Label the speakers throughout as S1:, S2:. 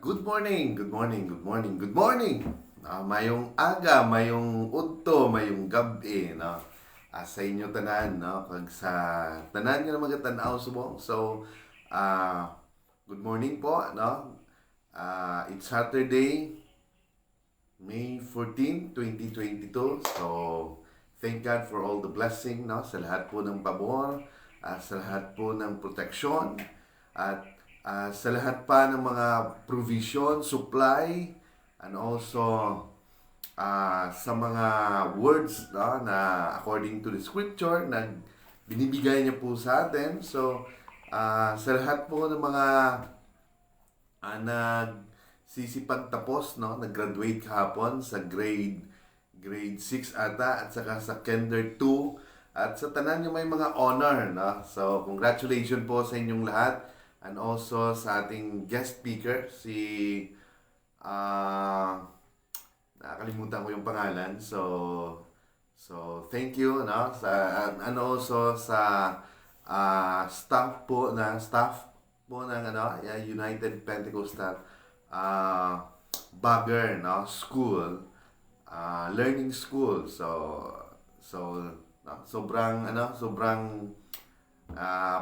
S1: Good morning, good morning, good morning, good morning. Mayong aga, mayong udto, mayong gabi, no? Sa inyo tanan, no? Kag sa tanan nga magatan-aw subong. So, good morning po, no? It's Saturday, May 14, 2022. So, thank God for all the blessing, no? Sa lahat po ng pabor, sa lahat po ng proteksyon, at sa lahat pa ng mga provision, supply, and also sa mga words, no, na according to the scripture na binibigay niya po sa atin. So, sa lahat po ng mga nagsisipagtapos, no, nag-graduate kahapon sa grade 6 ata, at saka sa Kinder 2, at sa tanan yung may mga honor, no? So, congratulations po sa inyong lahat, and also sa ating guest speaker, si nakakalimutan ko yung pangalan. Thank you, no? And also sa staff po ng United Pentecostal Bagger, no, school, learning school. So no, sobrang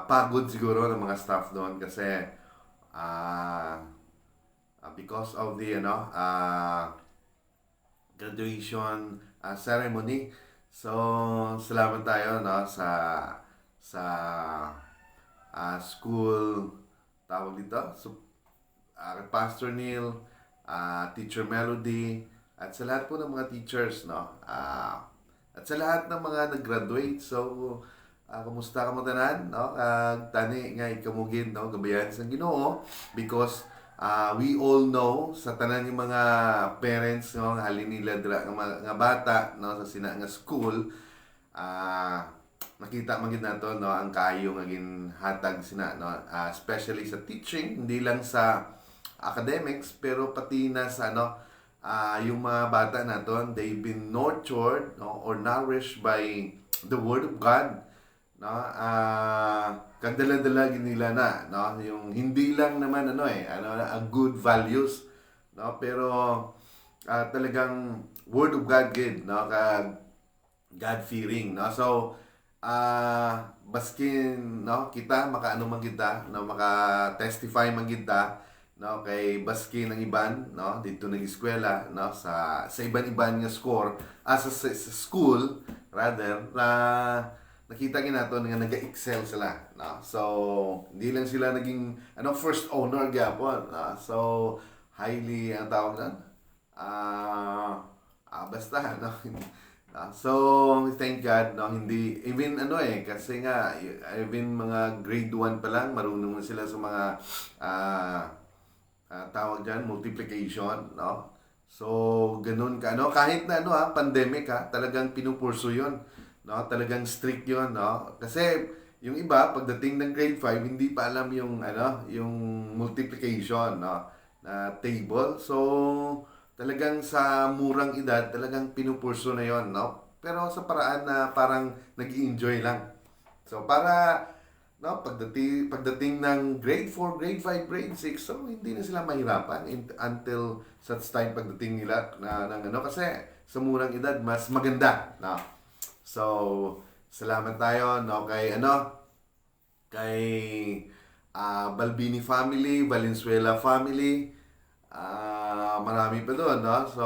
S1: pagod siguro ng mga staff doon kasi because of the graduation ceremony. So, salamat tayo, no, sa school, tawag dito, so, Pastor Neil, Teacher Melody, at sa lahat po ng mga teachers, no, at sa lahat ng mga nag-graduate. So, kumusta ka mo tanan, no? Tani nga ikamugin, no, gabayan sa Ginoo, because we all know sa tanan yung mga parents, no, nga halin nila dira nga bata, no, sa sina nga school, nakita man gid nato, no, ang kaayo nga ginhatag sina, no, especially sa teaching, hindi lang sa academics pero pati na sa yung mga bata naton, they've been nurtured, no, or nourished by the word of God, no. Kadala-dala nila na, no, yung hindi lang naman good values, no, pero talagang word of God gid, no, God fearing, no. So baskin, no, kita makaano man kita, no, maka testify man kita, no, kay baski ng iban, no, dito nag eskwela, no, sa iban-iban nga score sa school rather, na nakita nato nga nag-excel sila, no. So hindi lang sila naging first owner gyapon, no? So highly ang tawag nan basta, no. So thank God, no, hindi even kasi nga even mga grade 1 pa lang marunong na sila sa mga tawag dyan, multiplication, no? So, ganun ka, no? Kahit na, pandemic, talagang pinupurso yun, no? Talagang strict yun, no? Kasi, yung iba, pagdating ng grade 5, hindi pa alam yung, yung multiplication, no, na table. So, talagang sa murang edad, talagang pinupurso na yon, no? Pero sa paraan na parang nag-enjoy lang. So, para pagdating ng grade 4, grade 5, grade 6, so hindi na sila mahirapan until such time pagdating nila ng kasi sa murang edad mas maganda, no. So, salamat tayo, no, kay Balbini family, Valenzuela family, marami pa doon, no. So,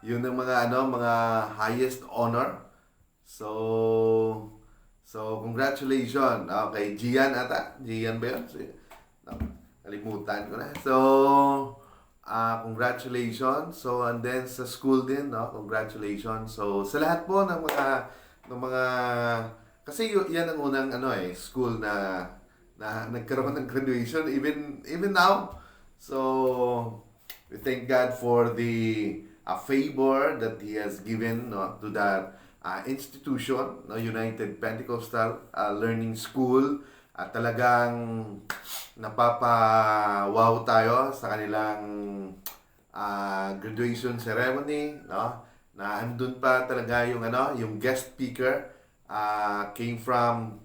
S1: yun ang mga highest honor. So, congratulations. Okay, Gian ata. Gian ba yun? No, kalimutan ko na. So, congratulations. So, and then sa school din, no? Congratulations. So, sa lahat po ng mga kasi yan ang unang school na nagkaroon ng graduation even now. So, we thank God for the favor that He has given, no, to that institution, no, United Pentecostal Learning School, at talagang napapa-wow tayo sa kanilang graduation ceremony, no, na andun pa talaga yung guest speaker came from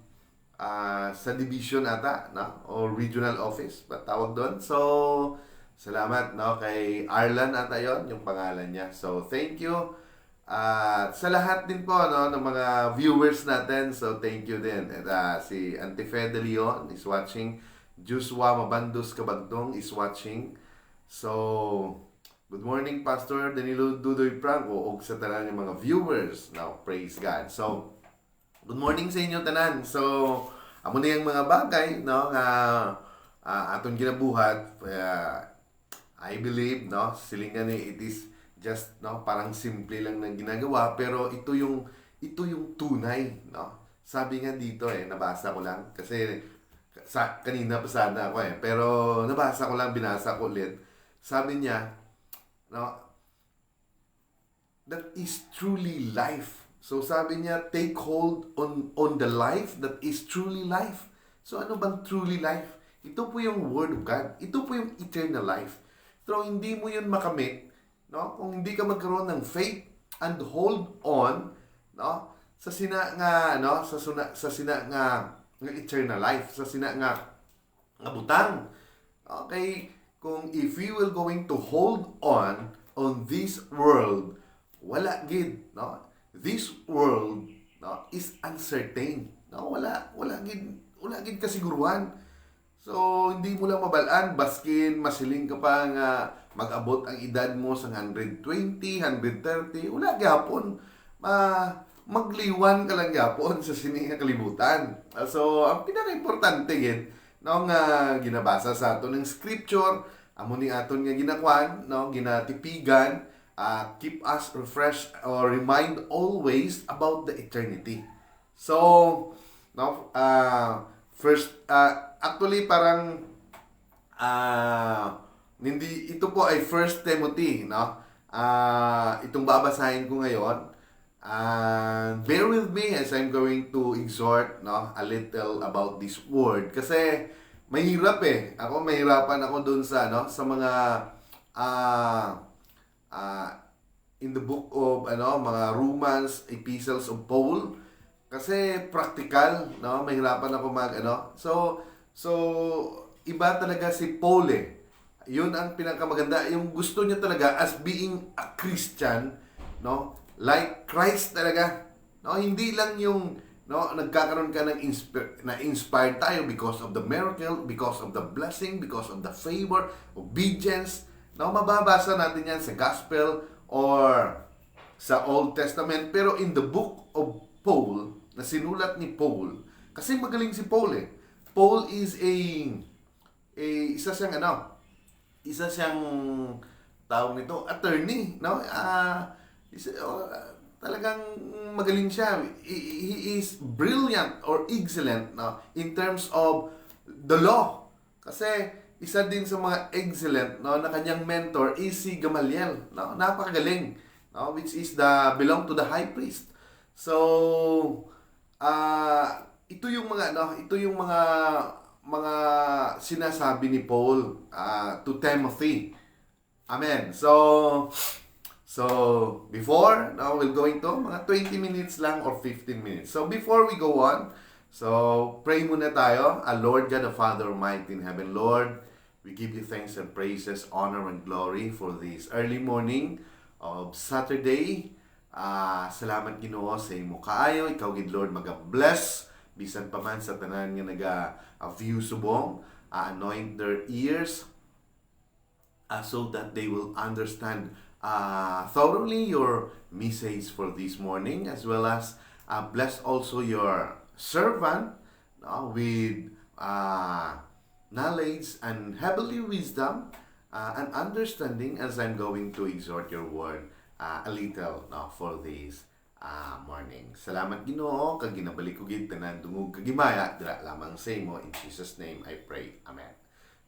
S1: sa division ata, no, o regional office, tawag doon. So Salamat, no, kay Arlan ata yon yung pangalan niya. So, thank you. At sa lahat din po, no, ng mga viewers natin. So, thank you din. At si Antife de Leon is watching. Joshua Mabandus Kabagtong is watching. So, good morning, Pastor Danilo Dudoy Franco o sa tanan ng mga viewers. Now, praise God. So, good morning sa inyo tanan. So, amo na yung mga bagay, no, nga aton ginabuhat. I believe, no, silingan ni it is just, no, parang simple lang ng ginagawa, pero ito yung tunay, no. Sabi nga dito nabasa ko lang kasi kanina pa sana ako pero nabasa ko lang, binasa ko ulit. Sabi niya, no, that is truly life. So sabi niya, take hold on the life that is truly life. So ano bang truly life? Ito po yung Word of God. Ito po yung eternal life. So hindi mo yun makamit, no, kung hindi ka magkaroon ng faith and hold on, no, sa sina nga, no, sa sina nga eternal life, sa sina nga butang. Okay, kung if we will going to hold on this world, wala gid, no, this world, no, is uncertain, no, wala gid kasiguruhan. So, hindi mo lang mabalaan, baskin, masiling ka pa nga mag-abot ang edad mo sa 120, 130, wala gyapon. Magliwan ka lang gyapon sa sining kalibutan. So, ang pinaka-importante gid, no, nga ginabasa sa aton ng scripture, amo ni aton nga ginakwan, no, ginatipigan, keep us refreshed or remind always about the eternity. So, no, first, actually parang hindi ito po ay 1 Timothy, no? Itong babasahin ko ngayon. Bear with me as I'm going to exhort, no, a little about this word kasi mahirap Ako mahirapan ako doon sa, no, sa mga in the book of mga Romans, epistles of Paul. Kasi practical, no? Mahirapan ako So, iba talaga si Paul Yun ang pinakamaganda. Yung gusto niya talaga as being a Christian, no? Like Christ talaga. No, hindi lang yung, no, nagkakaroon ka ng inspired tayo because of the miracle, because of the blessing, because of the favor, obedience. No, mababasa natin yan sa gospel or sa Old Testament, pero in the book of Paul, na sinulat ni Paul, kasi magaling si Paul Paul is isa siyang tawag nito, attorney, no? Talagang magaling siya. He is brilliant or excellent, no, in terms of the law. Kasi isa din sa mga excellent, no, na kanyang mentor is si Gamaliel, no? Napakagaling, no, which is belong to the high priest. So, ito yung mga sinasabi ni Paul to Timothy. Amen. So before, now we're going to mga 20 minutes lang or 15 minutes. So before we go on, so pray muna tayo. Lord God, the Father Almighty in heaven, Lord, we give you thanks and praises, honor and glory for this early morning of Saturday. Salamat Ginoo sa imo kaayo. Ikaw gid Lord maga-bless bisan pa man sa tanan nga naga-view subong, anoint their ears so that they will understand thoroughly your message for this morning, as well as bless also your servant with knowledge and heavenly wisdom and understanding as I'm going to exhort your word a little for this morning. Salamat Ginoo kag ginabalik ko gid tanan dungog kagimaya dira lamang sa imo, in Jesus name I pray. Amen.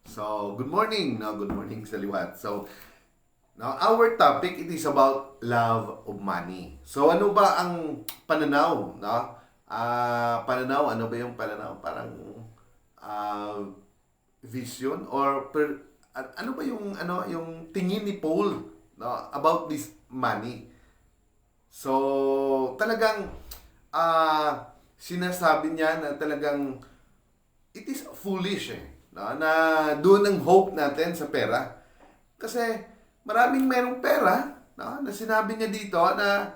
S1: So, good morning, good morning sa liwat. So, now our topic, it is about love of money. So, ano ba ang pananaw, no? Ano ba yung pananaw? Parang vision or ano ba yung yung tingin ni Paul, no, about this money. So, talagang sinasabi niya na talagang it is foolish no? Na doon ang hope natin sa pera. Kasi maraming merong pera, no? Na sinabi niya dito na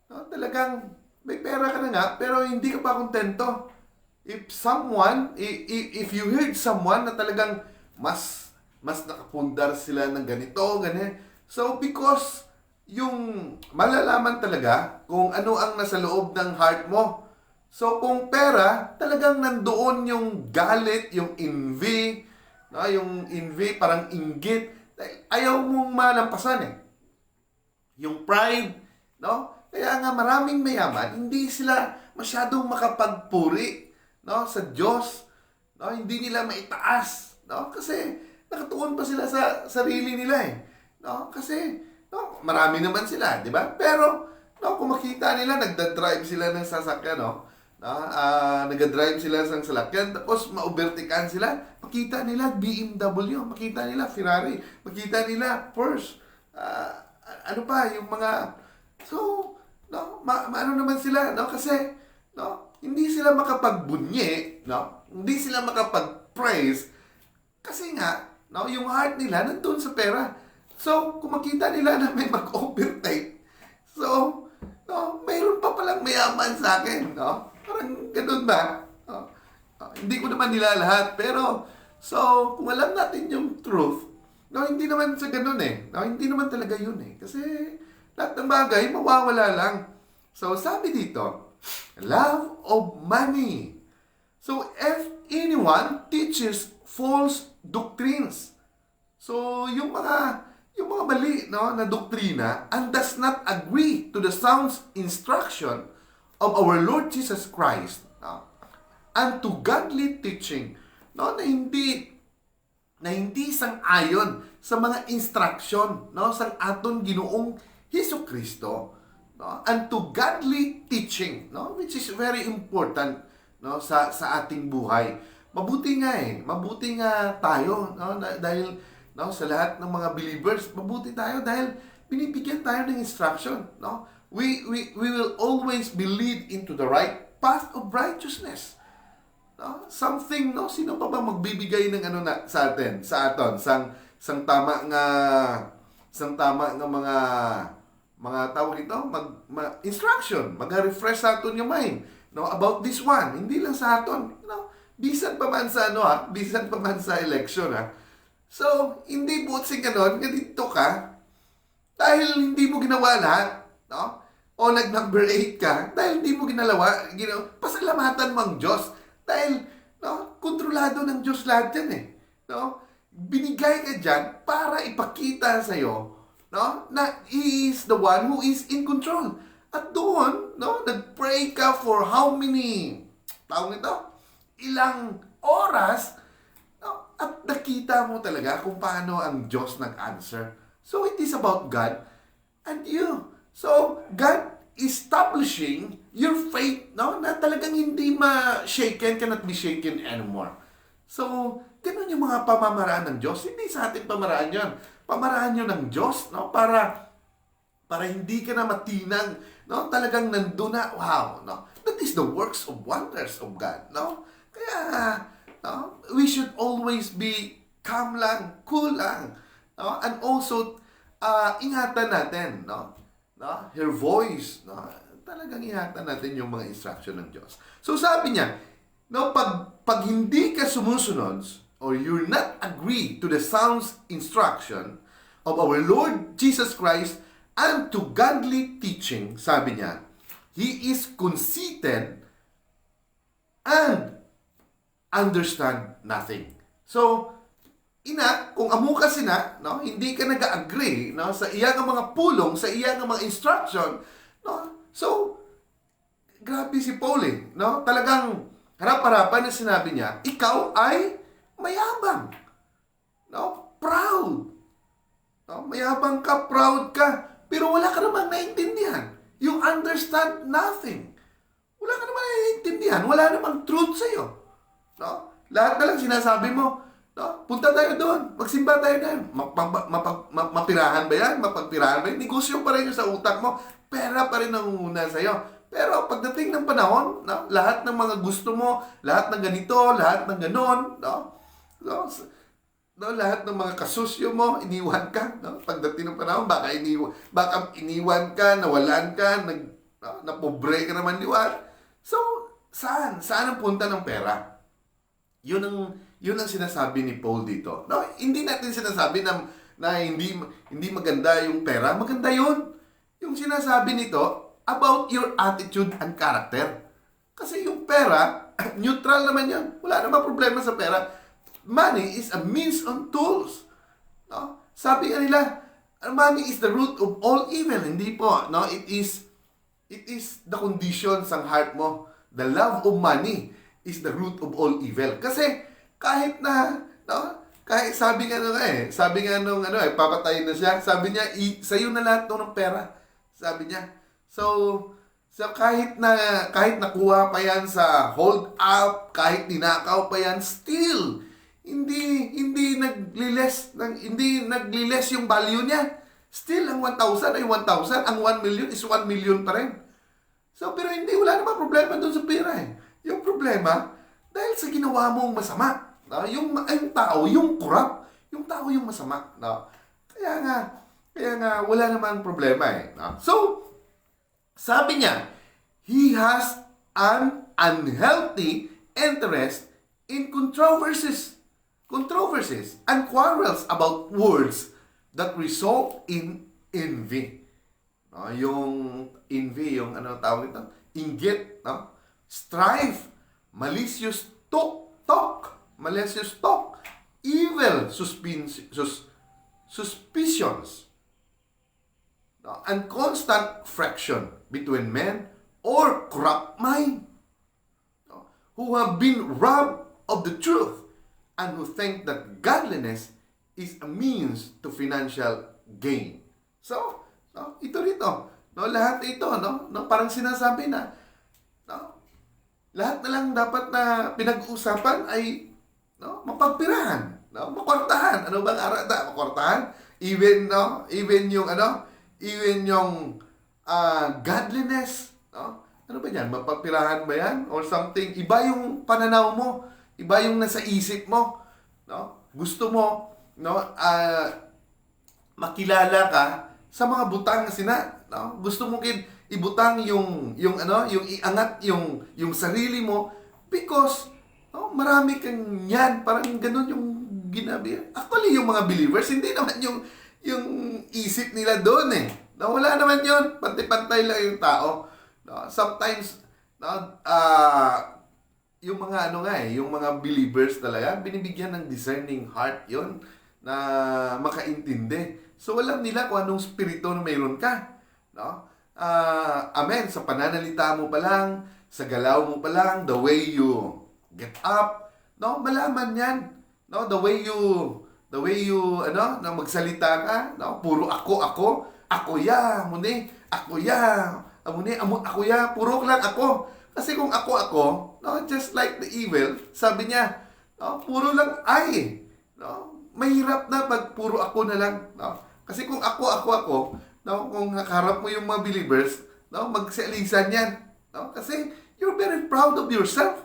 S1: no, talagang may pera ka na nga, pero hindi ka pa kontento. If you heard someone na talagang mas nakapundar sila ng ganito, ganyan. So, because yung malalaman talaga kung ano ang nasa loob ng heart mo. So, kung pera, talagang nandoon yung galit, yung envy, no? Yung envy, parang inggit. Ayaw mong malampasan eh. Yung pride, no? Kaya nga maraming mayaman, hindi sila masyadong makapagpuri, no, sa Diyos, no? Hindi nila maitaas, no? Kasi nakatuon pa sila sa sarili nila eh, no? Kasi no, marami naman sila, di ba? Pero no, kung makita nila nagda-drive sila ng sasakyan, no? Nagda-drive sila ng sasakyan, tapos ma-overtakean sila, makita nila BMW, makita nila Ferrari, makita nila Porsche, ano pa, yung mga, so, no, ano naman sila, no? Kasi, no, hindi sila makapagbunyi, no? Hindi sila makapag-praise, kasi nga, no, yung heart nila nandun sa pera. So, kung makita nila na may mag-overtake, so, no, mayroon pa palang mayaman sa akin, no? Parang ganun ba? No? Hindi ko naman nila lahat, pero, so, kung alam natin yung truth, no, hindi naman sa ganun eh. No, hindi naman talaga yun eh. Kasi, lahat ng bagay, mawawala lang. So, sabi dito, love of money. So, if anyone teaches false doctrines, so, yung mga mali, no, na doktrina, and does not agree to the sound instruction of our Lord Jesus Christ, no, and to godly teaching, no, na hindi sang-ayon sa mga instruction, no, sang aton Ginoong Hesukristo, no, and to godly teaching, no, which is very important, no, sa ating buhay. Mabuti nga tayo, no, dahil no, sa lahat ng mga believers, mabuti tayo dahil binibigyan tayo ng instruction, no? We will always be lead into the right path of righteousness. No? Something, no? Sino pa ba magbibigay ng ano na sa atin, sa aton, sang tama nga mga tawag ito, instruction, mag-refresh sa aton yung mind, no, about this one, hindi lang sa aton, no? Bisan pa man sa bisan pa man sa election, ha. So, hindi butsing ganon, ganito ka, dahil hindi mo ginawa lahat, no? O nag-number 8 ka, dahil hindi mo pasalamatan mo ang Diyos. Dahil, no, kontrolado ng Diyos lahat yan eh. No? Binigay ka dyan para ipakita sa'yo, no, na He is the one who is in control. At doon, no, nag-pray ka for how many, tawag ito, ilang oras, at nakita mo talaga kung paano ang Diyos nag-answer. So, it is about God and you. So, God establishing your faith, no? Na talagang hindi ma-shaken, cannot be shaken anymore. So, ganun yung mga pamamaraan ng Diyos. Hindi sa ating pamaraan yun. Pamaraan yun ng Diyos, no? Para hindi ka na matinang, no? Talagang nandun na, wow, no? That is the works of wonders of God, no? Kaya, no, we should always be calm lang, cool lang, no? And also ingatan natin, no, her voice, no, talagang ingatan natin yung mga instruction ng Diyos. So sabi niya, no, pag hindi ka sumusunod or you're not agree to the sound instruction of our Lord Jesus Christ and to godly teaching, sabi niya, he is conceited and understand nothing. So, kung amo ka sina, no, hindi ka nag-agree, no, sa iya ng mga pulong, sa iya ng mga instruction, no, so, grabe si Paul eh, no, talagang harap-harapan na sinabi niya, ikaw ay mayabang, no, proud, no, mayabang ka, proud ka, pero wala ka namang naintindihan. You understand nothing. Wala ka namang naintindihan, wala namang truth sa'yo. No? Lahat na lang sinasabi mo, no? Punta tayo doon, magsimba tayo doon. Mapirahan ba yan? Mapagpirahan ba yan? Negosyo pa rin yung sa utak mo, pera pa rin ang una sa'yo. Pero pagdating ng panahon, no? Lahat ng mga gusto mo, lahat ng ganito, lahat ng ganon, no? no, lahat ng mga kasusyo mo, iniwan ka, no? Pagdating ng panahon, baka iniwan ka, nawalan ka, napobre ka naman liwan. So, saan? Saan ang punta ng pera? Yun ang sinasabi ni Paul dito. No, hindi natin sinasabi na hindi maganda yung pera. Maganda yun. Yung sinasabi nito about your attitude and character. Kasi yung pera, neutral naman yan. Wala namang problema sa pera. Money is a means on tools. No? Sabi nga nila, money is the root of all evil. Hindi po. No? It is the condition sa heart mo. The love of money is the root of all evil. Kasi kahit na, no? Kahit sabi nga nung papatayin na siya, sabi niya, sa'yo na lahat ng pera. Sabi niya. So kahit nakuha pa yan sa hold up, kahit ninakaw pa yan, still hindi nagliles yung value niya. Still ang 1,000 ay 1,000, ang 1 million is 1 million pa rin. So pero wala namang problema doon sa pera eh. Yung problema dahil sa ginawa mong masama. No? Yung tao, yung corrupt, yung tao yung masama, no? Kaya nga wala namang problema eh. No? So sabi niya, he has an unhealthy interest in controversies and quarrels about words that result in envy. No, yung envy, yung tawag ito? Inggit, no? Strife, malicious talk, evil suspicions, no? And constant friction between men or corrupt mind, no? Who have been robbed of the truth and who think that godliness is a means to financial gain. So, no, ito rito, no, lahat ito, no, parang sinasabi na, no, lahat na lang dapat na pinag-uusapan ay, no, mapagpirahan, no, makwartahan. Ano bang arata? Makwartahan? Even yung godliness, no? Ano ba yan? Mapagpirahan ba yan? Or something? Iba yung pananaw mo. Iba yung nasa isip mo, no? Gusto mo, no, makilala ka sa mga butang na no? Gusto mo ibutang yung iangat yung sarili mo because no, marami kang yan, parang ganun yung ginabi. Actually, yung mga believers, hindi naman yung isip nila doon eh. No, wala naman yun. Pantay-pantay lang yung tao. No, sometimes, no, yung mga yung mga believers talaga, binibigyan ng discerning heart yon na makaintindi. So, alam nila kung anong spirito na mayroon ka. No? Amen. Sa pananalita mo pa lang, sa galaw mo pa lang, the way you get up, no? Malaman yan. No? The way you, na magsalita ka, no? Puro ako ya, muni, ako ya, ako ya, puro lang ako. Kasi kung ako, no, just like the evil, sabi niya, no, puro lang ay, no, mahirap na pag puro ako na lang, no. Kasi kung ako, no, kung nakaharap mo yung mga believers, no, magsialisan yan, no, kasi you're very proud of yourself,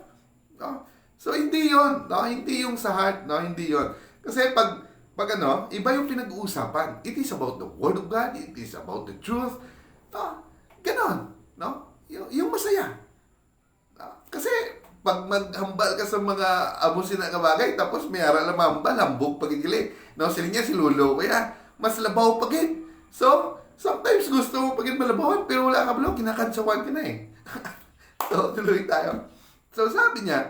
S1: no. So hindi yon, no, hindi yung sa heart, no, hindi yon. Kasi pag iba yung pinag-uusapan. It is about the Word of God, it is about the truth, no, ganon, no, yung masaya. Kasi pag maghambal ka sa mga abusin na kabagay, tapos may aral na mahambal, hambog pagigili. No, sila niya si Lolo, kaya mas labaw pagin. So, sometimes gusto mo pagin malabawan, pero wala ka balo, kinakansawan ka na eh. So, tuloy tayo. So, sabi niya,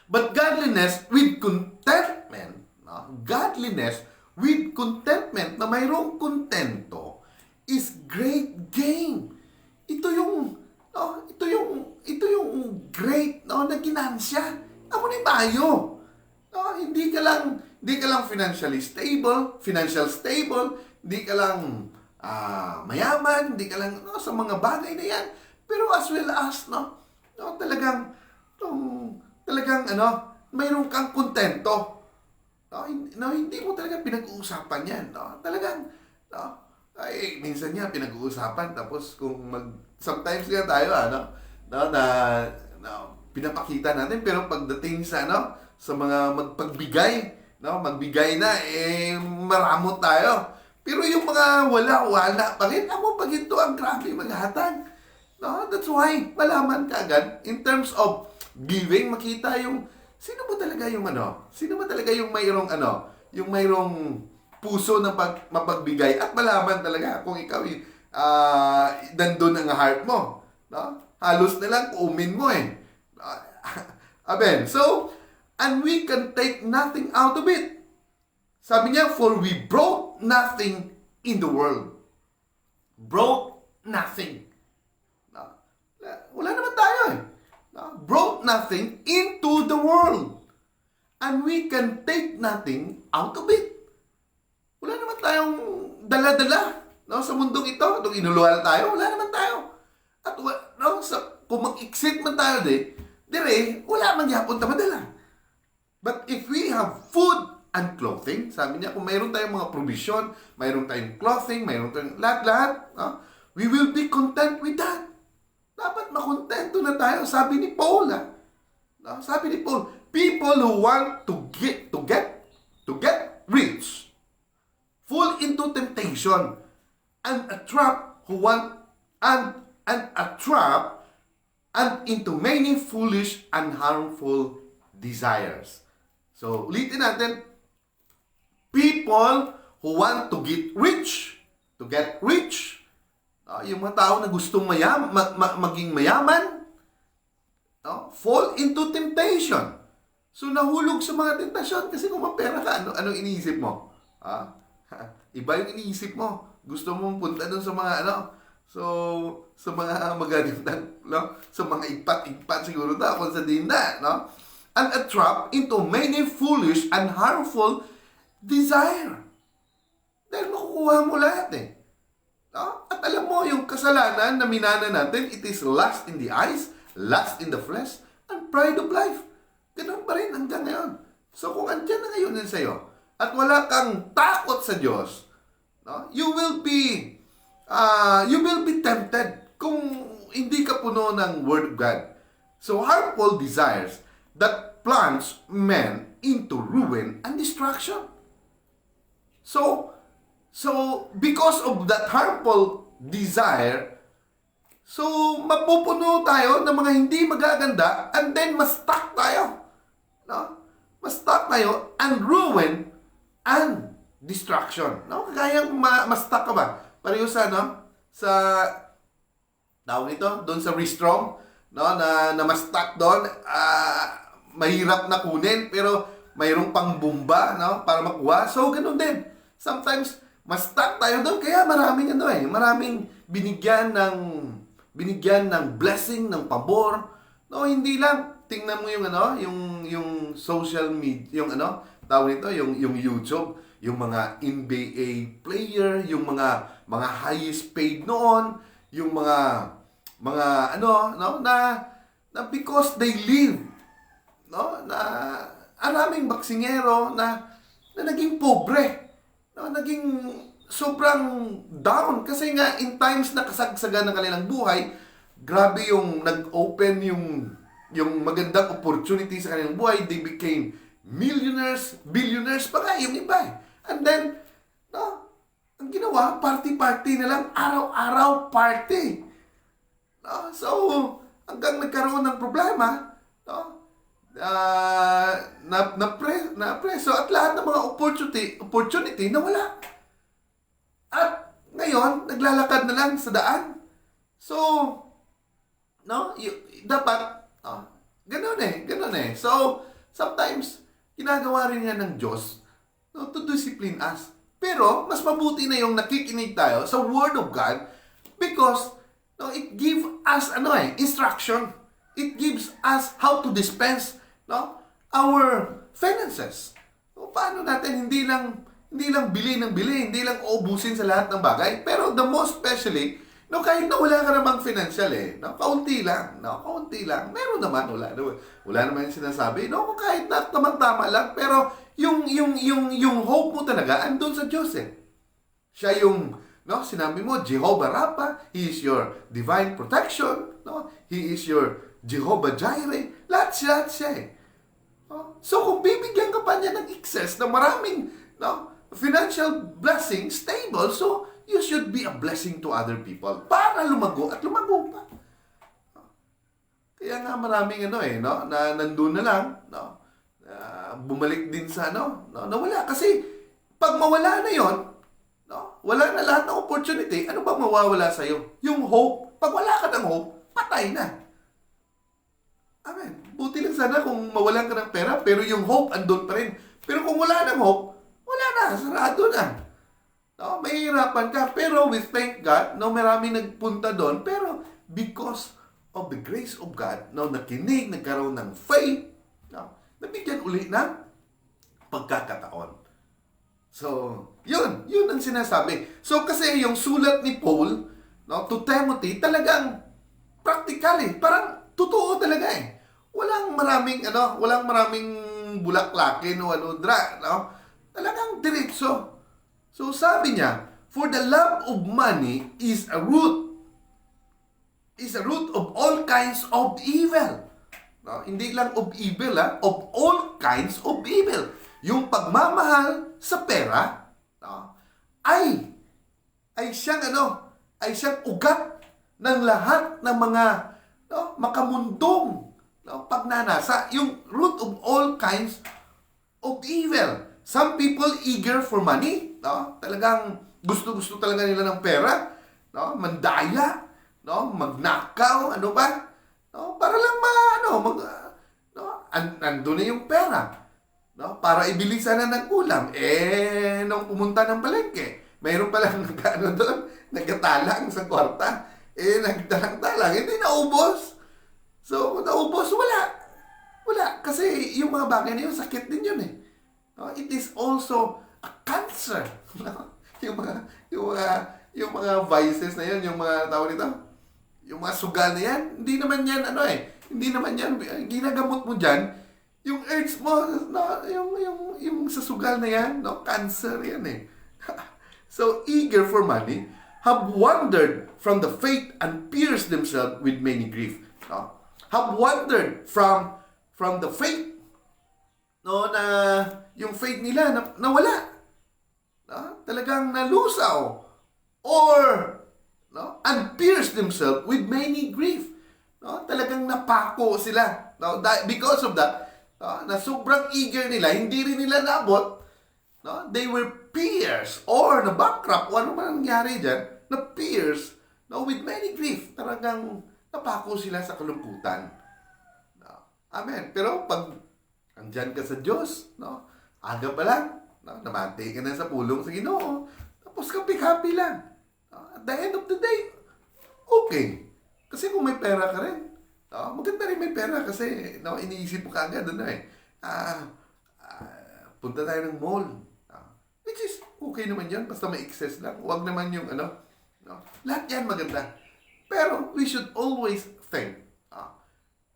S1: but godliness with contentment, no? Godliness with contentment, na mayroong kontento, is great gain. Ito yung great, no, na ginansya. Ako ni bayo. No, hindi ka lang financial stable, hindi ka lang mayaman, hindi ka lang no, sa mga bagay na yan. Pero as well as talagang mayroon kang kontento. Hindi mo talaga pinag-uusapan yan, no? Talagang ay minsan nga pinag-uusapan tapos sometimes nga tayo na pinapakita natin pero pagdating sa sa mga magpagbigay, no, magbigay na, maramot tayo. Pero yung mga wala pa rin, ako pag ito ang grabe maghatag. No, that's why, malaman ka agad, in terms of giving, makita yung, sino ba talaga yung sino ba talaga yung mayroong yung mayroong puso ng mapagbigay, at malaman talaga kung ikaw nandun ang heart mo. No? Halos na lang uumin mo Amen. So, and we can take nothing out of it. Sabi niya, for we brought nothing in the world. Brought nothing. No? Wala naman tayo No? Brought nothing into the world. And we can take nothing out of it. Wala naman tayong dala-dala sa mundong ito. Itong inuluhan tayo, wala naman tayo. At kung mag-exit man tayo wala man yapon ta madala. But if we have food and clothing, sabi niya, kung mayroon tayong mga provision, mayroon tayong clothing, mayroon tayong lahat-lahat, we will be content with that. Dapat makontento na tayo. Sabi ni Paul, sabi ni Paul, people who want to get rich, fall into temptation, and a trap and into many foolish and harmful desires. So, ulitin natin, people who want to get rich, yung mga tao na gustong maging mayaman, fall into temptation. So, nahulog sa mga tentasyon kasi kung mapera ka, anong iniisip mo? Iba yung iniisip mo. Gusto mong punta dun sa mga sa mga magagandang, sa mga igpat siguro kung sa dinda, and a trap into many foolish and harmful desire. Dahil makukuha mo lahat At alam mo, yung kasalanan na minana natin, it is lust in the eyes, lust in the flesh, and pride of life. Ganun pa rin hanggang ngayon. So kung andyan na ngayon din sa'yo, at wala kang takot sa Diyos, you will be tempted kung hindi ka puno ng Word of God. So harmful desires that plunge men into ruin and destruction. So because of that harmful desire, so mapupuno tayo ng mga hindi magaganda, and then ma-stuck tayo. Ma-stuck tayo, and ruin and destruction. Kaya ma-stuck ka ba? Pareho sa tawag nito, doon sa Restrong, na ma-stuck doon, mahirap na kunin, pero mayroong pang bomba, para makuha. So, ganun din. Sometimes, ma-stuck tayo doon, kaya maraming binigyan ng blessing, ng pabor. Hindi lang, tingnan mo yung social media, tawag nito, yung YouTube, yung mga NBA player, yung mga highest paid noon, yung mga na because they live, na araming baksingero na naging pobre, naging sobrang down kasi nga in times na kasagsagan ng kanilang buhay, grabe yung nag-open yung magandang opportunity sa kanilang buhay. They became millionaires, billionaires pa nga yung iba. And then, ang ginawa, party-party na lang, araw-araw party. So, hanggang nagkaroon ng problema, na preso at lahat ng mga opportunity nawala. At ngayon, naglalakad na lang sa daan. So, dapat, ganun eh. So, sometimes, ginagawa rin yan ng Diyos to discipline us. Pero, mas mabuti na yung nakikinig tayo sa Word of God because it gives us instruction. It gives us how to dispense our finances. So, paano natin hindi lang bili ng bili, hindi lang uubusin sa lahat ng bagay. Pero the most especially, kahit na wala ka namang financial kaunti lang. Meron naman, wala naman yung sinasabi. Kahit na tamang-tama lang, pero yung hope mo talaga andun sa Diyos Siya yung, sinabi mo, Jehovah Rapha, He is your divine protection, He is your Jehovah Jireh, lahat siya So kung bibigyan ka pa niya ng excess, access na maraming financial blessing, stable, so you should be a blessing to other people para lumago at lumago pa. Kaya nga maraming na nandun na lang, bumalik din sa nawala. Kasi pag mawala na yon, wala na lahat ng opportunity, ano ba mawawala sa'yo? Yung hope. Pag wala ka ng hope, patay na. Amen. Buti lang sana kung mawalan ka ng pera, pero yung hope andun pa rin. Pero kung wala ng hope, wala na, sarado na. Mahihirapan ka. Pero we thank God, maraming nagpunta doon, pero because of the grace of God, nakinig, nagkaroon ng faith, nabigyan uli ng pagkakataon. So, yun ang sinasabi. So, kasi yung sulat ni Paul, to Timothy, talagang practical eh. Parang totoo talaga eh. Walang maraming bulaklakin o talagang diretso. So, sabi niya, for the love of money is a root of all kinds of evil. Hindi lang of evil, of all kinds of evil. Yung pagmamahal sa pera, ay siyang ugat ng lahat ng mga makamundong pagnanasa. Yung root of all kinds of evil. Some people eager for money, talagang gusto talaga nila ng pera, mandaya, magnakaw, para lang andun na yung pera. Para ibili sana ng ulam. Nung pumunta ng palengke, mayroon palang doon, nagkatalang sa kwarta. Nagtalang-talang, hindi naubos. So, naubos, wala. Kasi yung mga bagay na yun, sakit din yun eh. It is also a cancer. yung mga vices na yun, yung mga tawag nito, yung mga sugal na yan, hindi naman yan, ginagamot mo dyan, yung urge mo, yung sa sugal na yan, cancer yan eh. So, eager for money, have wandered from the faith and pierced themselves with many grief. Have wandered from the faith, na yung faith nila nawala. Talagang nalusaw. Or, and pierced themselves with many grief. Talagang napako sila. Because of that, na sobrang eager nila, hindi rin nila nabot, they were pierced or na-bankrupt, o ano man nangyari dyan, na-pierced, with many grief. Talagang napako sila sa kalungkutan. Amen. Pero pag andyan ka sa Diyos, aga pa lang, namati ka na sa pulong sa Ginoo, tapos happy lang. At the end of the day, okay. Kasi kung may pera ka rin, maganda rin may pera kasi iniisip mo ka agad, punta tayo ng mall. Which is, okay naman yan, basta may excess lang. Huwag naman yung lahat yan maganda. Pero we should always think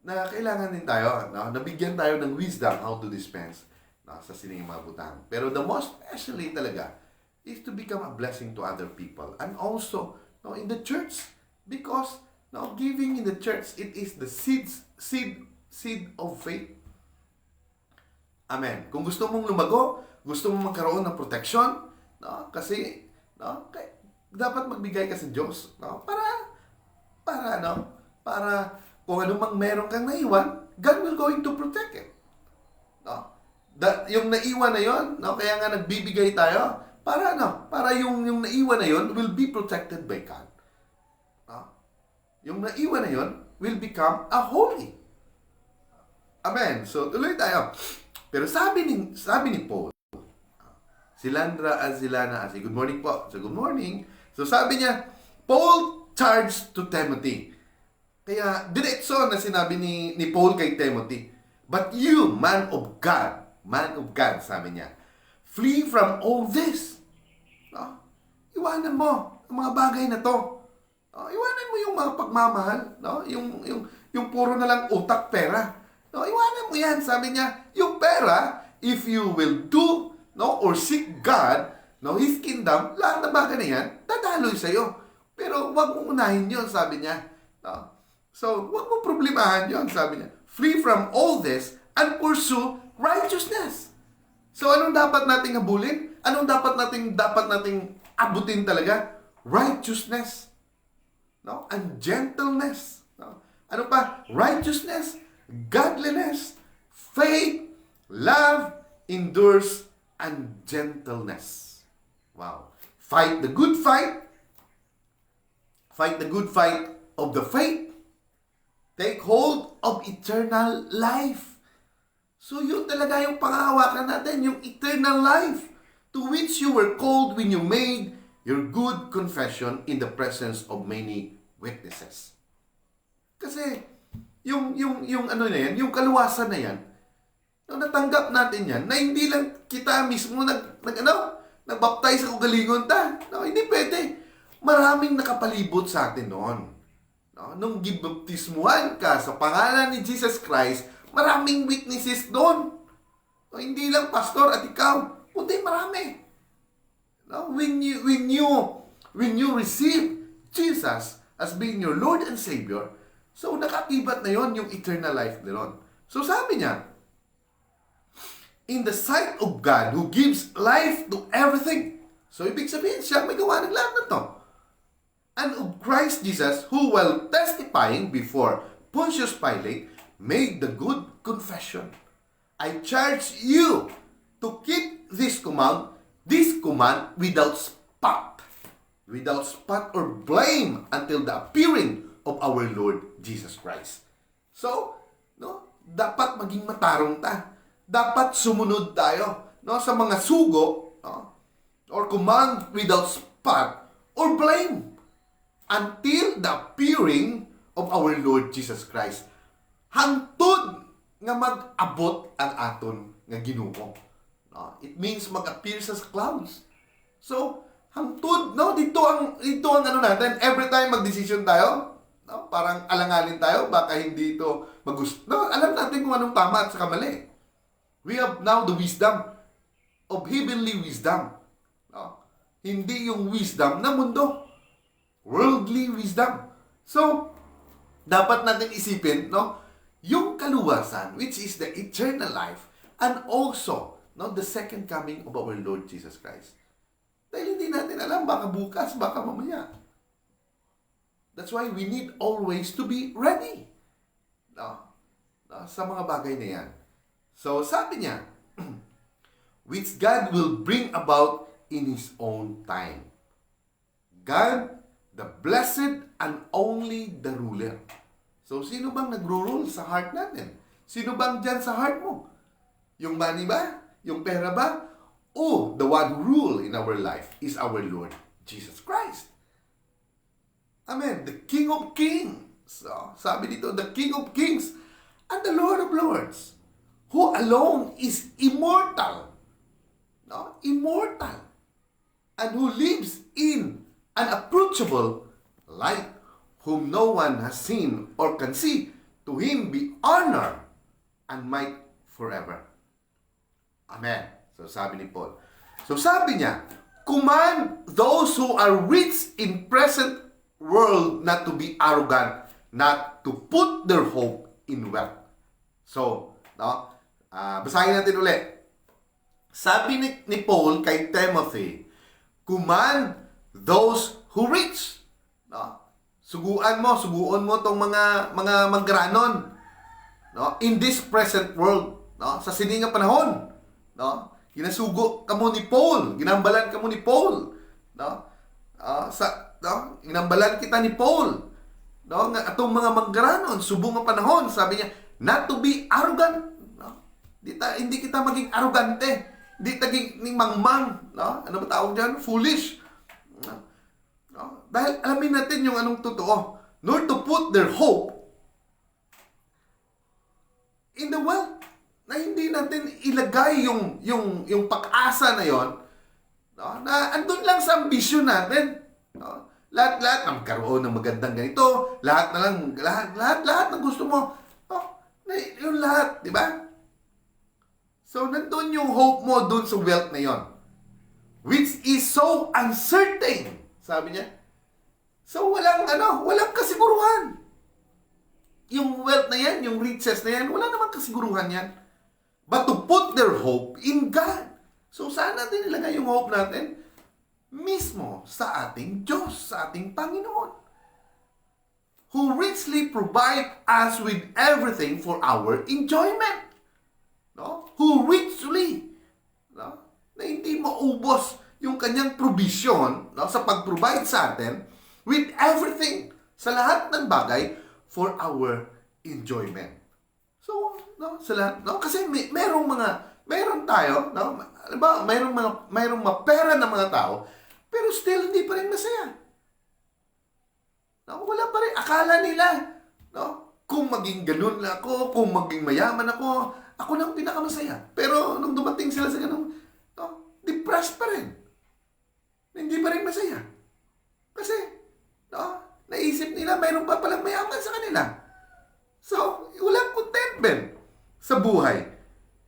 S1: na kailangan din tayo, nabigyan tayo ng wisdom how to dispense sa sining mga butang. Pero the most especially talaga is to become a blessing to other people. And also, in the church, because giving in the church, it is the seed of faith. Amen. Kung gusto mong lumago, gusto mong magkaroon ng protection, kasi dapat magbigay ka sa Diyos, para kung anumang meron kang naiwan, God will going to protect it. Yung naiwan na yon, kaya nga nagbibigay tayo, para yung naiwan na yon will be protected by God. Yung naiwan na yon will become a holy. Amen. So, tuloy tayo. Pero sabi ni Paul, si Landra Azilana Asi, good morning po. So, good morning. So, sabi niya, Paul charged to Timothy. Kaya, diretso na sinabi ni Paul kay Timothy, but you, man of God, sabi niya, flee from all this. Iwanan mo ang mga bagay na to. Iwanan mo yung mga pagmamahal, yung puro na lang utak, pera. Iwanan mo yan, sabi niya, yung pera, if you will do, or seek God, His kingdom, lahat ng bagay na yan, dadaloy sa'yo. Pero wag mo unahin yun, sabi niya. So, wag mo problemahan yun, sabi niya. Flee from all this and pursue righteousness. So, ano ang dapat nating habulin? Anong dapat nating abutin talaga? Righteousness. No? And gentleness. No? Ano pa? Righteousness, godliness, faith, love, endures, and gentleness. Wow. Fight the good fight. Fight the good fight of the faith. Take hold of eternal life. So yun talaga yung pangahawakan natin, yung eternal life to which you were called when you made your good confession in the presence of many witnesses. Kasi yung ano na yan, yung kaluwasan na yan, nung natanggap natin yan, na hindi lang kita mismo nagbaptize sa ugalingon ta. No, hindi pwede. Maraming nakapalibot sa atin noon. No, nung gibaptismuhan ka sa pangalan ni Jesus Christ, maraming witnesses doon. No, hindi lang pastor at ikaw, kundi marami. No, when you receive Jesus as being your Lord and Savior, so nakakibat na yon yung eternal life na ron. So sabi niya, in the sight of God who gives life to everything. So ibig sabihin siya may gawa ng lahat na to. And of Christ Jesus who while testifying before Pontius Pilate made the good confession. I charge you to keep this command without spot or blame until the appearing of our Lord Jesus Christ. So, no, dapat maging matarong ta. Dapat sumunod tayo, no, sa mga sugo, no, or command without spot or blame until the appearing of our Lord Jesus Christ. Hangtod nga mag-abot ang aton nga Ginoo. No, it means mag-appear sa clouds. So, hangtod, no, dito ang ano natin, every time mag-decision tayo, no, parang alanganin tayo, baka hindi ito magusto. No, alam natin kung anong tama at saka mali. We have now the wisdom of heavenly wisdom. No? Hindi yung wisdom na mundo. Worldly wisdom. So, dapat natin isipin, no, yung kaluwasan, which is the eternal life, and also, no, the second coming of our Lord Jesus Christ. Dahil hindi natin alam, baka bukas, baka mamaya. That's why we need always to be ready. No? No, sa mga bagay na yan. So, sabi niya, which God will bring about in His own time. God, the blessed and only the ruler. So, sino bang nagro-rule sa heart natin? Sino bang dyan sa heart mo? Yung money ba? Yung pera ba? O the one who rule in our life is our Lord Jesus Christ. Amen. The King of Kings. So, sabi dito, the King of Kings and the Lord of Lords, who alone is immortal. No? Immortal. And who lives in an approachable light, whom no one has seen or can see. To Him be honor and might forever. Amen. So sabi ni Paul. So sabi niya, command those who are rich in present world not to be arrogant, not to put their hope in wealth. So, no? Basahin natin ulit. Sabi ni Paul kay Timothy, command those who rich. No? Suguon mo tong mga manggranon, no? In this present world, no? Sa siningang panahon, no? Ginasugo kamo ni Paul, ginambalan kamo ni Paul, no? Ginambalan kita ni Paul, no? Nga atong mga manggranon subong nga panahon, sabi niya, not to be arrogant. Hindi kita maging arrogante. Hindi taging mangmang. No? Ano ba tawag dyan? Foolish. No? Dahil alamin natin yung anong totoo. Nor to put their hope in the wealth. Na hindi natin ilagay yung pag-asa na yon, no? Na andun lang sa ambisyon natin. No? Lahat na magkaroon ng magandang ganito. Lahat ng gusto mo. No? Yung lahat, di ba? So, nandun yung hope mo dun sa wealth na yon, which is so uncertain. Sabi niya. So, walang kasiguruhan. Yung wealth na yan, yung riches na yan, wala namang kasiguruhan yan. But to put their hope in God. So, saan natin ilagay yung hope natin? Mismo sa ating Diyos, sa ating Panginoon, who richly provide us with everything for our enjoyment. No? Who richly, no? Na hindi maubos yung kanyang provision, no, sa pag-provide sa atin with everything, sa lahat ng bagay for our enjoyment. So, no, sa lahat, no, kasi meron tayo, no, ba, mayroong mapera ng mga tao, pero still hindi pa rin masaya. No, wala pa rin, akala nila, no, kung maging ganun na ako, kung maging mayaman ako lang pinakamasaya. Pero nung dumating sila sa ganun, no, depressed pa rin. Hindi pa rin masaya. Kasi, no, naisip nila mayroon pa palang mayaman sa kanila. So, walang contentment sa buhay.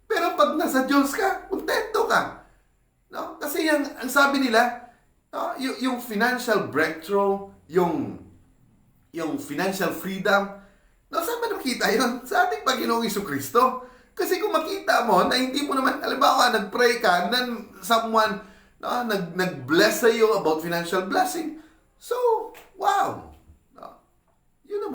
S1: Pero pag nasa Diyos ka, kontento ka. No? Kasi ang sabi nila, no, yung financial breakthrough, yung financial freedom, no, saan ba nakita yun? Sa ating Panginoong Jesucristo. Kasi kung makita mo na hindi mo naman, halimbawa, nag-pray ka, then someone, no, nag-bless sa iyo about financial blessing. So, wow. No? Yun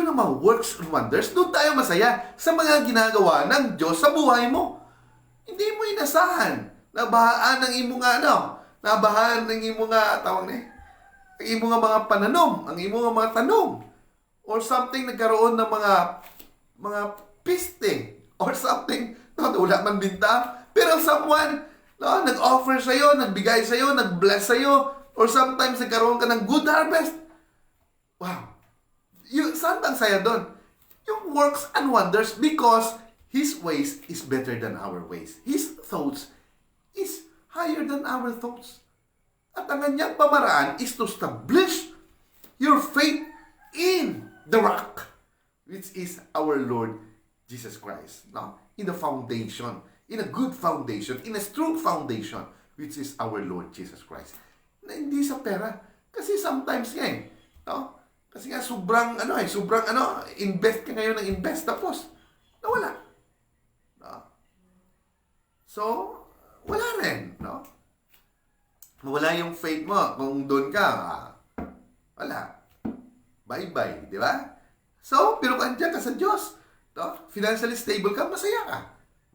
S1: ang mga works and wonders. Doon tayo masaya sa mga ginagawa ng Diyos sa buhay mo. Hindi mo inasahan. Nabahaan ng imo nga, nabahaan ng imo nga, tawag na ang imo nga mga pananom, ang imo nga mga tanong, or something nagkaroon ng mga piste, or something, no, wala man binta, pero someone, no, nag-offer sa'yo, nagbigay sa'yo, nag-bless sa'yo, or sometimes nagkaroon ka ng good harvest. Wow. Saan bang saya doon? Yung works and wonders because His ways is better than our ways. His thoughts is higher than our thoughts. At ang kanyang pamaraan is to establish your faith in the rock, which is our Lord Jesus Christ. Now, in the foundation, in a good foundation, in a strong foundation, which is our Lord Jesus Christ. Na hindi sa pera. Kasi sometimes nga no? Kasi nga sobrang invest ka ngayon ng invest, tapos nawala. No? So, wala rin, no? Wala yung faith mo. Kung doon ka, wala. Bye-bye, di ba? So, pero kung andyan ka sa Diyos, no? Financially stable ka, masaya ka.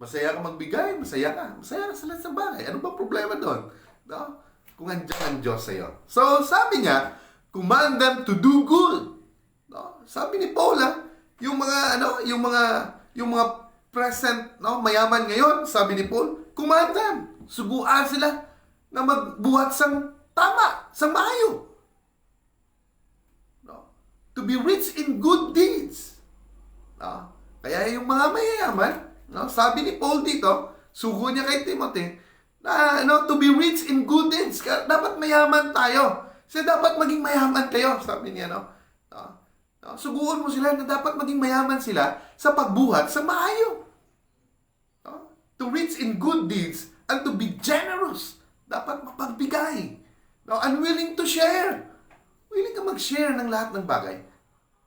S1: Masaya ka magbigay, masaya ka sa lahat ng bagay. Ano ba problema doon? No? Kung andyan ang Diyos sa'yo. So, sabi niya, command them to do good. No? Sabi ni Paul, yung mga present, no, mayaman ngayon, sabi ni Paul, command them. Suguan sila na magbuhat sang tama, sang maayo. No? To be rich in good deeds. No? Kaya yung mga mayayaman, no, sabi ni Paul dito, sugo niya kay Timothy, na to be rich in good deeds. Dapat mayaman tayo. So, dapat maging mayaman kayo, sabi niya, no? Suguan mo sila na dapat maging mayaman sila sa pagbuhat sa maayo. No? To rich in good deeds and to be generous. Dapat mapagbigay. No? And willing to share. Willing ka mag-share ng lahat ng bagay.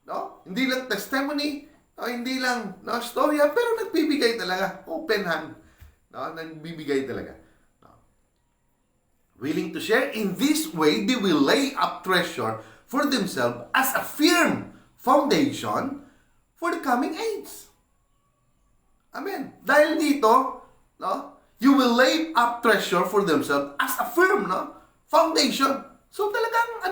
S1: No? Hindi lang testimony, no? Hindi lang storya, pero nagbibigay talaga. Open hand. No? Nagbibigay talaga. Willing to share. In this way, they will lay up treasure for themselves as a firm foundation for the coming age. Amen. Dahil dito, no, you will lay up treasure for themselves as a firm, no, foundation. So talagang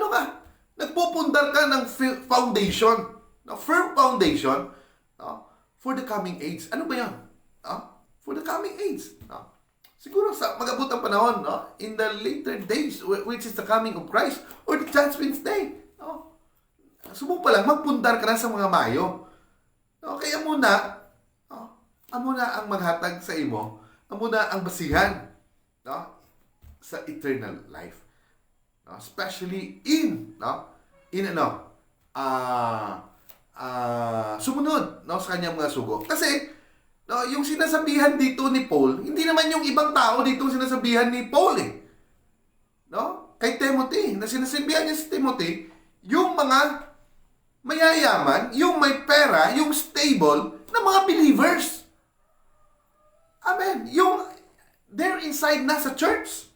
S1: nagpupundar ka ng foundation, no, firm foundation, no, for the coming age. Ano ba 'yan? For the coming age. No? Siguro sa mag-abot ang panahon, no, in the later days, which is the coming of Christ or the judgment day. No? Subo pa lang, magpundar ka na sa mga mayo. No? Kaya muna, ang maghatag sa imo, muna ang basihan, no, sa eternal life. No? Especially sumunod, no, sa kanyang mga sugo. Kasi, no, yung sinasabihan dito ni Paul, hindi naman yung ibang tao dito sinasabihan ni Paul No? Kay Timothy, na sinasabihan niya si Timothy, yung mga mayayaman, yung may pera, yung stable na mga believers. Amen. Yung you're inside na sa church.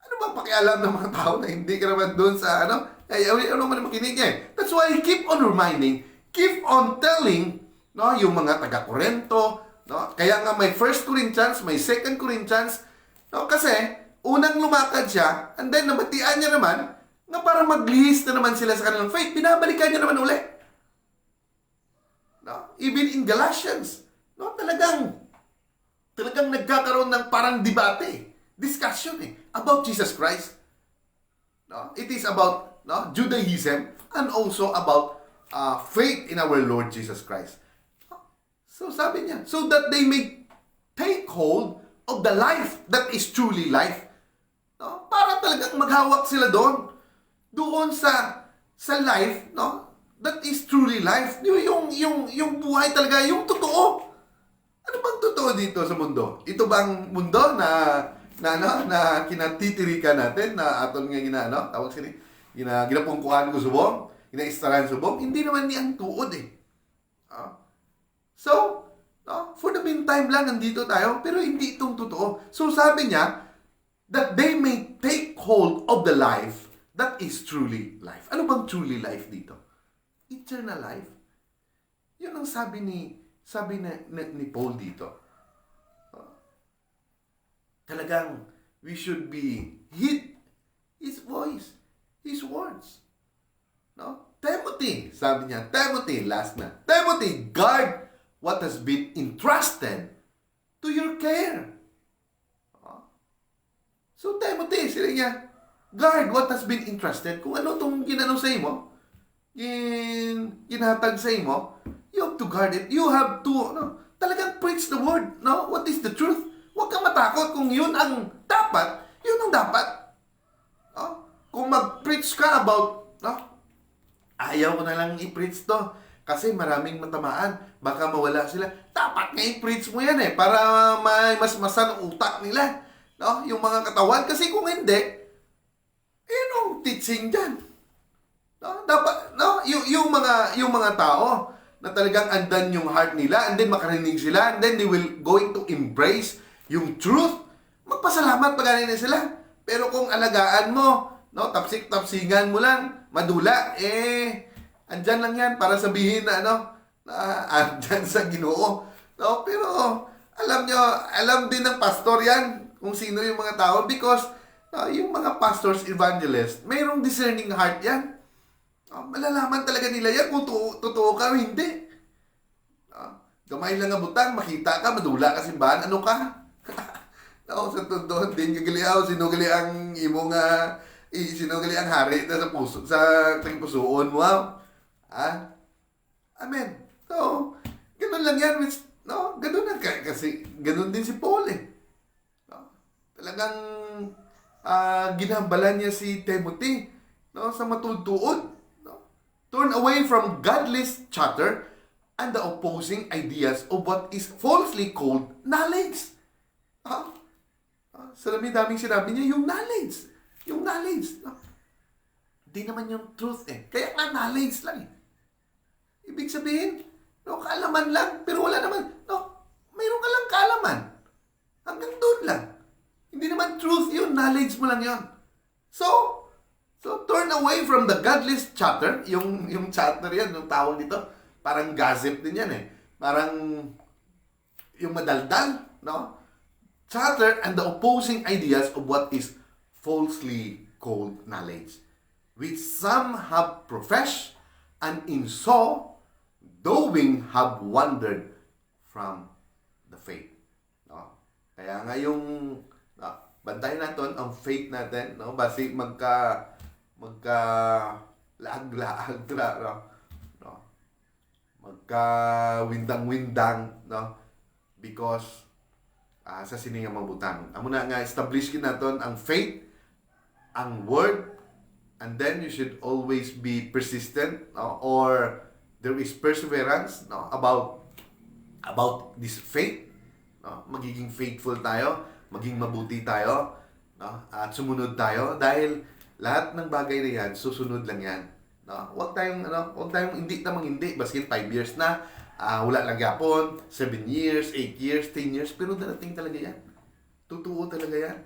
S1: Ano bang pakialam ng mga tao na hindi ka naman doon sa ano man makinig eh. That's why I keep on reminding, keep on telling, no, yung mga taga-Korento, no? Kaya nga may 1 Corinthians, may 2 Corinthians, no? Kasi unang lumakad siya, and then nabatian niya naman na para maglihis na naman sila sa kanilang faith, binabalikan niya naman uli. No? Even in Galatians, no, talagang nagkakaroon ng parang debate, discussion about Jesus Christ. No? It is about, no, Judaism and also about faith in our Lord Jesus Christ. So sabi niya, so that they may take hold of the life that is truly life. No? Para talagang maghawak sila doon sa life, no, that is truly life. Yung buhay talaga, yung totoo. Ano bang totoo dito sa mundo? Ito bang mundo na kinatitirikan natin na aton nga tawag sila, ginapungkuhan ko subong, ginaistaran subong? Hindi naman niyan tuod So, no, for the meantime lang nandito tayo, pero hindi itong totoo. So sabi niya, that they may take hold of the life that is truly life. Ano bang truly life dito? Eternal life. Yun ang sabi ni Paul dito. Talagang we should be heed his voice, his words. No? Timothy, sabi niya, Timothy, last na. Timothy, guard what has been entrusted to your care. So Timothy, sila niya, guard what has been entrusted. Kung ano itong ginano sa imo, ginhatag sa imo, you have to guard it. You have to, talagang preach the word. No? What is the truth? Huwag kang matakot kung yun ang dapat, yun ang dapat. Kung mag-preach ka about, ayaw ko na lang i-preach to kasi maraming matamaan, baka mawala sila. Dapat nga i-preach mo yan para may mas masan ang utak nila. No? Yung mga katawan. Kasi kung hindi, anong teaching dyan? No? Dapat, no? Yung mga tao na talagang andan yung heart nila, and then makarinig sila, and then they will going to embrace yung truth, magpasalamat pag na sila. Pero kung alagaan mo, no, tapsik-tapsingan mo lang, madula, andyan lang yan para sabihin na andyan sa Ginoo. No? Pero alam nyo, alam din ng pastor yan kung sino yung mga tao because yung mga pastors, evangelists, mayroong discerning heart yan. Malalaman talaga nila yan kung totoo ka o hindi. Gamay lang ang butang, makita ka, madula ka simbahan, ano ka? Sa tundon, din gagaliaw, sinugali ang imong sinugali ang hari na sa puso, sa pusoon mo. Amen. So, ganun lang yan. Ganun lang. Kasi ganun din si Paul Talagang ginambalan niya si Timothy sa matutuod. Turn away from godless chatter and the opposing ideas of what is falsely called knowledge. Sa daming sinabi niya, yung knowledge. Yung knowledge. Hindi naman yung truth Kaya nga knowledge lang Ibig sabihin, kaalaman lang, pero wala naman, mayroon ka lang kaalaman. Hanggang doon lang. Hindi naman truth yun, knowledge mo lang yun. So turn away from the godless chatter, yung chatter yan, yung tawag dito, parang gossip din yan Parang, yung madaldal, chatter and the opposing ideas of what is falsely called knowledge, which some have professed, and in so doing have wandered from the faith. Kaya nga yung bantayan natin ang faith natin, basi magka laag-laag magka windang-windang, because sa siningang mabutang. Amo na nga establish natin ang faith, ang word, and then you should always be persistent, or there is perseverance about this faith. Magiging faithful tayo, maging mabuti tayo, at sumunod tayo dahil lahat ng bagay na yan susunod lang yan. Huwag tayong hindi baskin 5 years na, wala lang yapon, 7 years, 8 years, 10 years, pero darating talaga yan. Totoo talaga yan.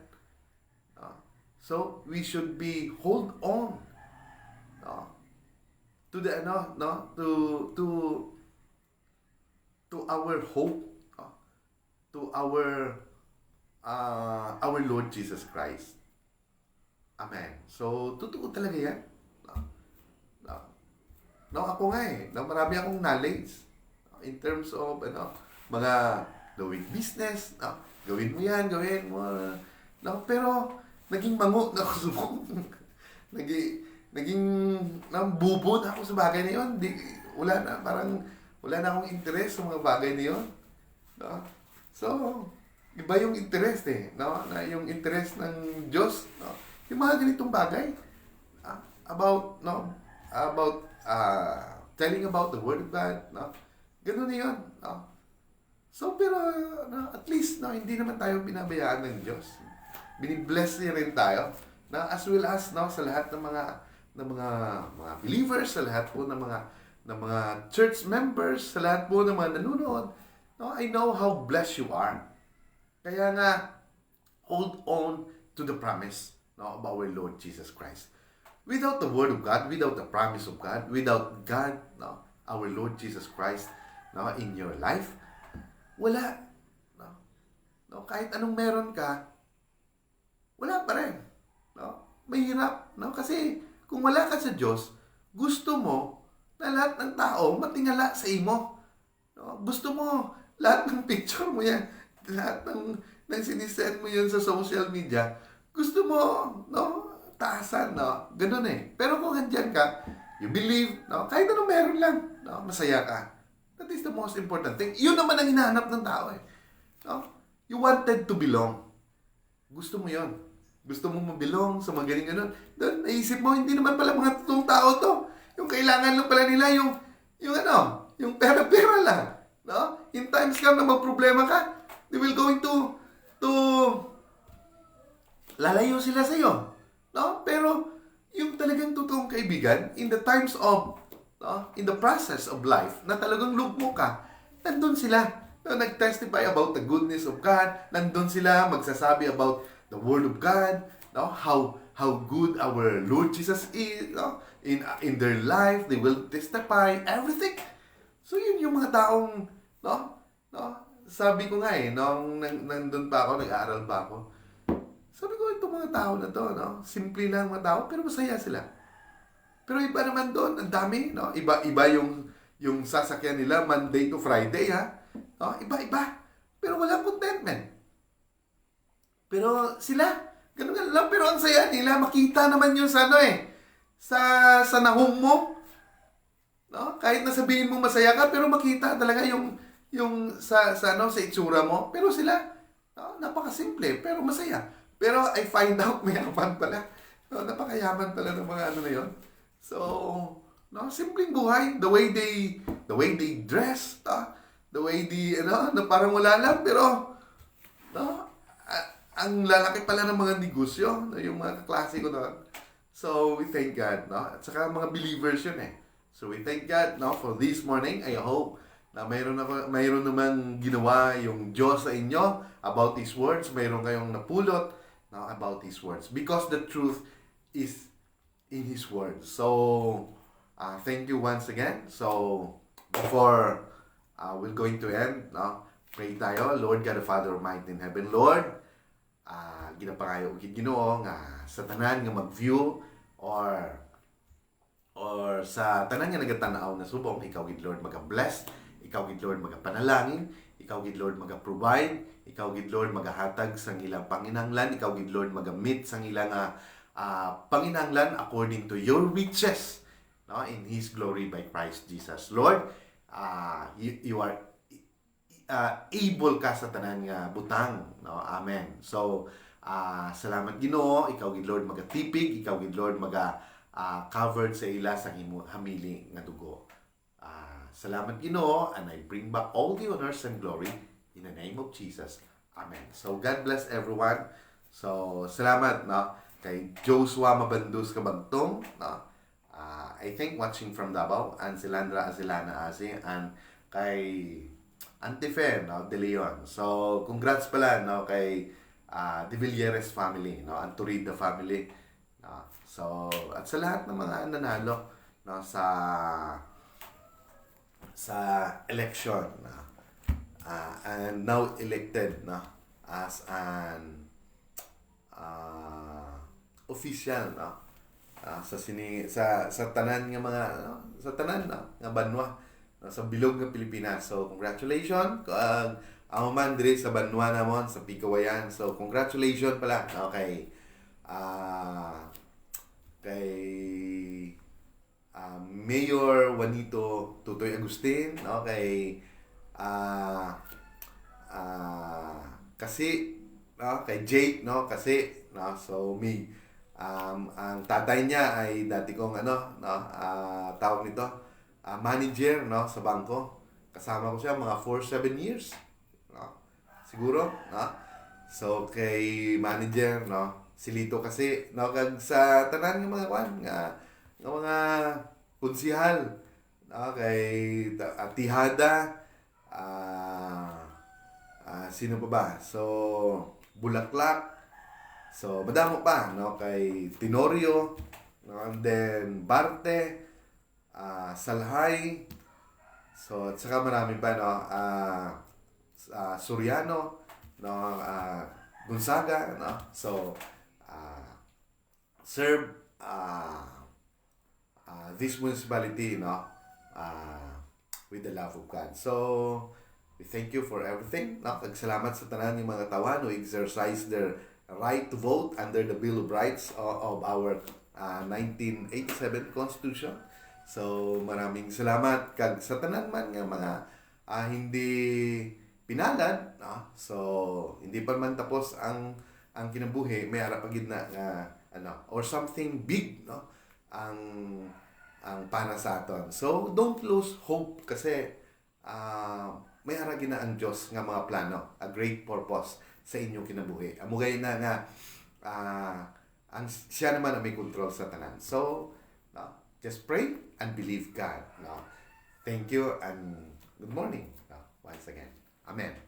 S1: No? So, we should be hold on, no? To the no, to our hope, no? To our Lord Jesus Christ. Amen. So, totoo talaga yan. No? No? No, ako nga no, marami akong knowledge in terms of mga doing business, no? Gawin mo yan, gawin mo. No, pero naging mango na ako naging bubod ako sa bagay na yun. Parang wala na akong interest sa mga bagay na yun. No? So, iba yung interest no? Na yung interest ng Diyos, no? Yung mga ganitong bagay about telling about the Word of God, no? Ganun na yun, no? So, pero at least hindi naman tayo binabayaan ng Diyos. Binibless niya rin tayo, na as well as sa lahat ng mga believers, sa lahat po ng mga church members, sa lahat po ng mga nanonood. No, I know how blessed you are. Kaya nga, hold on to the promise of our Lord Jesus Christ. Without the Word of God, without the promise of God, without God, our Lord Jesus Christ, in your life, wala. No, kahit anong meron ka, wala pa rin. No? Mahirap. No? Kasi kung wala ka sa Diyos, gusto mo na lahat ng tao matingala sa imo. No? Gusto mo lahat ng picture mo yan, lahat ng sinisend mo yan sa social media, gusto mo, taasan, ganun Pero kung andyan ka, you believe, kahit anong meron lang, masaya ka. That is the most important thing. Yun naman ang hinahanap ng tao No? You wanted to belong. Gusto mo yon. Gusto mo mabilong sa mga ganun. Doon, naisip mo, hindi naman pala mga totoong tao to. Yung kailangan lang pala nila, yung pera-pera lang. No? In times ka na magproblema ka, they will going to lalayo sila sa iyo. No? Pero, yung talagang totoong kaibigan, in the times of, in the process of life, na talagang lugmo ka, nandun sila. Nag-testify about the goodness of God. Nandun sila magsasabi about the Word of God, how good our Lord Jesus is, in their life, they will testify everything. So yun yung mga taong, sabi ko nga nung nandun pa ako, nag-aaral pa ako, sabi ko, itong mga tao na to, simple lang mga tao, pero masaya sila. Pero iba naman doon, ang dami, iba yung sasakyan nila Monday to Friday, iba-iba, pero walang contentment. Pero sila, ganun lang. Pero ang saya nila, makita naman yun sa sa nahong mo. No? Kahit na sabihin mo masaya ka, pero makita talaga yung sa itsura mo. Pero sila, napakasimple, pero masaya. Pero I find out, mayaman pala. Napakayaman pala ng mga na yun. So, simpleng buhay. The way they dress, the way na parang wala lang, pero, ang lalaki pala ng mga negosyo, yung mga kaklase ko doon. So, we thank God, At saka mga believers yun So, we thank God, for this morning. I hope na mayroon naman ginawa yung Diyos sa inyo about His words. Mayroon kayong napulot about His words. Because the truth is in His words. So, thank you once again. So, before we're going to end, pray tayo. Lord God, the Father Almighty in heaven, Lord, ginapangayo ugid Ginoo nga sa tanan nga mag-view or sa tanan nga nagatanaw na subong, ikaw gid Lord maga-bless, ikaw gid Lord magapanalangin, ikaw gid Lord maga-provide, ikaw gid Lord magahatag sang ilang panginahanglan, ikaw gid Lord magamit sang ilang panginahanglan according to your riches, in His glory by Christ Jesus. Lord, you are able ka sa tanan nga butang, Amen. So salamat Ginoo, ikaw gid Lord magatipig, ikaw gid Lord covered sa ila sa hamili nga dugo. Salamat Ginoo, and I bring back all the honors and glory in the name of Jesus. Amen. So God bless everyone. So salamat kay Joshua Mabandus Kabagtong, I think watching from Davao, and Silandra Azilana Asi, and kay Auntie Fe, De Leon. So congrats pala kay De Villeres family, no, ang Turida family. No? So, at sa lahat ng mga nanalo, no, sa election, no, and now elected, no, as an official, no, sa tanan nga mga, no, sa tanan, no, nga banwa, no, sa bilog nga Pilipinas. So congratulations amo man diri sa banwa namon sa Pikawayan. So congratulations pala, no, kay Mayor Juanito Tutoy Agustin, no, kay kasi, no, kay Jake, no, kasi, no, so ang tatay niya ay dati kong ano, no, tawag nito, manager, no, sa bangko. Kasama ko siya mga 4-7 years, no, siguro, no. So kay manager, no, si Lito kasi, no, kag sa tanan ng mga kwan nga mga kunsihal, no, kay Tihada, sino pa ba? So, Bulaklak. So, madamo pa, no, kay Tenorio, no, and then Barte, Salhay. So, at saka marami pa, no, Soriano, no, Gonzaga, no. So, serve this municipality, no, with the love of God. So, we thank you for everything. No? Salamat sa tanan ng mga tawan who exercise their right to vote under the Bill of Rights of our 1987 Constitution. So, maraming salamat kag sa tanan man nga mga hindi pinalad, no? So, hindi pa man tapos ang kinabuhi, may ara pa gid na nga ano, or something big, no? Ang para sa aton. So, don't lose hope kasi may aragi na ang Diyos nga mga plano, a great purpose sa inyong kinabuhi. Amugay na nga ang siya naman ang may control sa tanan. So, no, just pray and believe God. No? Thank you and good morning, no, once again. Amen.